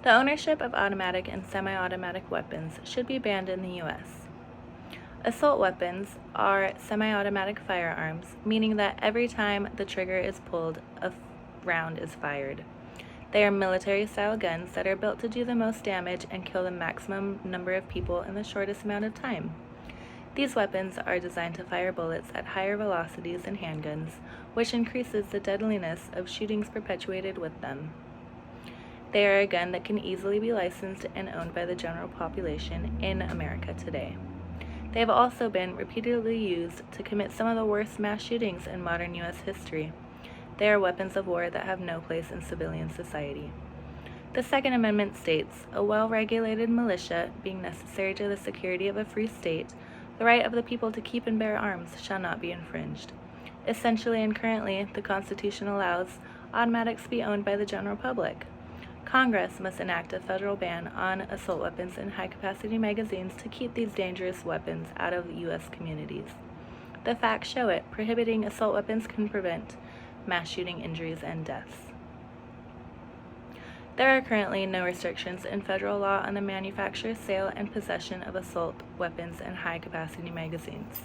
The ownership of automatic and semi-automatic weapons should be banned in the U.S. Assault weapons are semi-automatic firearms, meaning that every time the trigger is pulled, a round is fired. They are military-style guns that are built to do the most damage and kill the maximum number of people in the shortest amount of time. These weapons are designed to fire bullets at higher velocities than handguns, which increases the deadliness of shootings perpetuated with them. They are a gun that can easily be licensed and owned by the general population in America today. They have also been repeatedly used to commit some of the worst mass shootings in modern U.S. history. They are weapons of war that have no place in civilian society. The Second Amendment states, a well-regulated militia, being necessary to the security of a free state, the right of the people to keep and bear arms shall not be infringed. Essentially and currently, the Constitution allows automatics to be owned by the general public. Congress must enact a federal ban on assault weapons and high-capacity magazines to keep these dangerous weapons out of U.S. communities. The facts show it. Prohibiting assault weapons can prevent mass shooting injuries and deaths. There are currently no restrictions in federal law on the manufacture, sale, and possession of assault weapons and high-capacity magazines.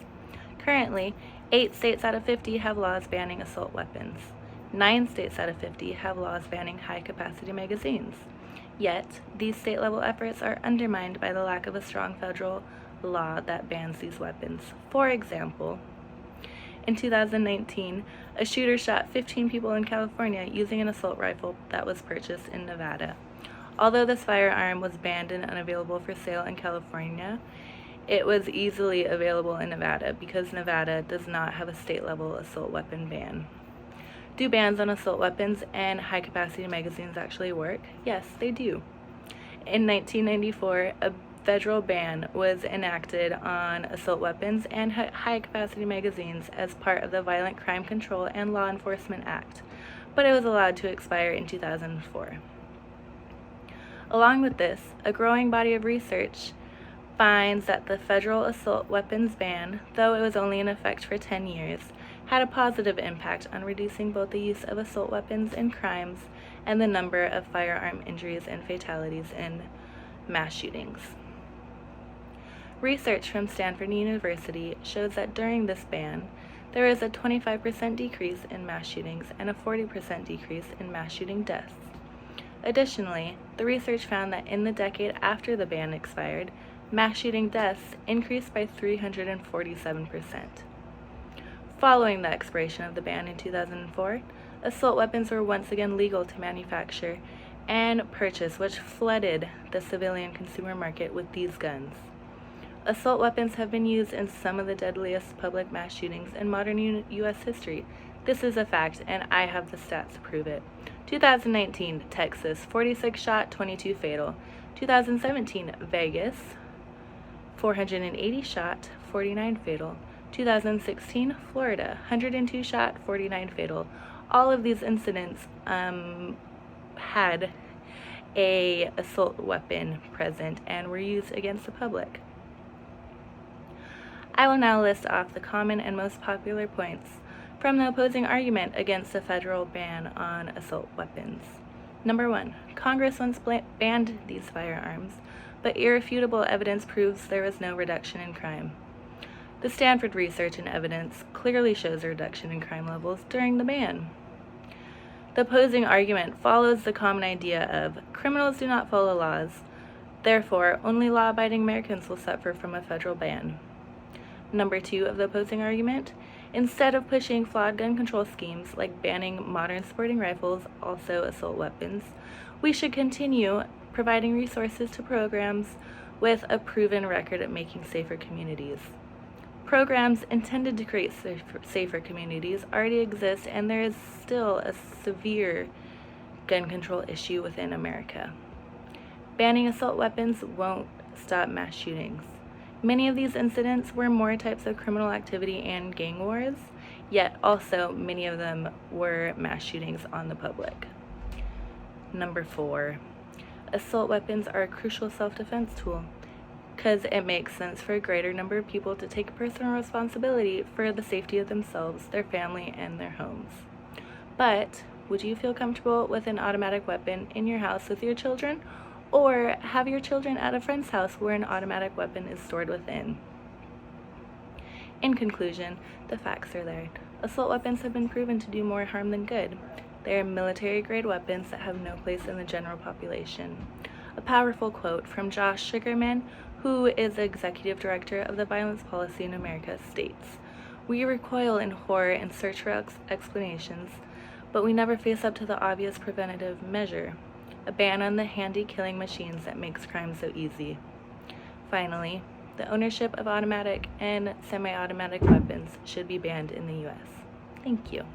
Currently, 8 states out of 50 have laws banning assault weapons. 9 states out of 50 have laws banning high-capacity magazines. Yet, these state-level efforts are undermined by the lack of a strong federal law that bans these weapons. For example, in 2019, a shooter shot 15 people in California using an assault rifle that was purchased in Nevada. Although this firearm was banned and unavailable for sale in California, it was easily available in Nevada because Nevada does not have a state-level assault weapon ban. Do bans on assault weapons and high-capacity magazines actually work? Yes, they do. In 1994, a federal ban was enacted on assault weapons and high-capacity magazines as part of the Violent Crime Control and Law Enforcement Act, but it was allowed to expire in 2004. Along with this, a growing body of research finds that the federal assault weapons ban, though it was only in effect for 10 years, had a positive impact on reducing both the use of assault weapons in crimes and the number of firearm injuries and fatalities in mass shootings. Research from Stanford University shows that during this ban, there is a 25% decrease in mass shootings and a 40% decrease in mass shooting deaths. Additionally, the research found that in the decade after the ban expired, mass shooting deaths increased by 347%. Following the expiration of the ban in 2004, assault weapons were once again legal to manufacture and purchase, which flooded the civilian consumer market with these guns. Assault weapons have been used in some of the deadliest public mass shootings in modern U.S. history. This is a fact, and I have the stats to prove it. 2019, Texas, 46 shot, 22 fatal. 2017, Vegas, 480 shot, 49 fatal. 2016, Florida, 102 shot, 49 fatal. All of these incidents had a assault weapon present and were used against the public. I will now list off the common and most popular points from the opposing argument against the federal ban on assault weapons. Number 1, Congress once banned these firearms, but irrefutable evidence proves there was no reduction in crime. The Stanford research and evidence clearly shows a reduction in crime levels during the ban. The opposing argument follows the common idea of criminals do not follow laws, therefore only law-abiding Americans will suffer from a federal ban. Number 2 of the opposing argument, instead of pushing flawed gun control schemes like banning modern sporting rifles, also assault weapons, we should continue providing resources to programs with a proven record at making safer communities. Programs intended to create safer communities already exist, and there is still a severe gun control issue within America. Banning assault weapons won't stop mass shootings. Many of these incidents were more types of criminal activity and gang wars, yet also many of them were mass shootings on the public. Number 4, assault weapons are a crucial self-defense tool because it makes sense for a greater number of people to take personal responsibility for the safety of themselves, their family, and their homes. But would you feel comfortable with an automatic weapon in your house with your children, Or have your children at a friend's house where an automatic weapon is stored within. In conclusion, the facts are there. Assault weapons have been proven to do more harm than good. They are military-grade weapons that have no place in the general population. A powerful quote from Josh Sugarman, who is the executive director of the Violence Policy in America, states, "We recoil in horror and search for explanations, but we never face up to the obvious preventative measure, a ban on the handy killing machines that makes crime so easy." Finally, the ownership of automatic and semi-automatic weapons should be banned in the U.S. Thank you.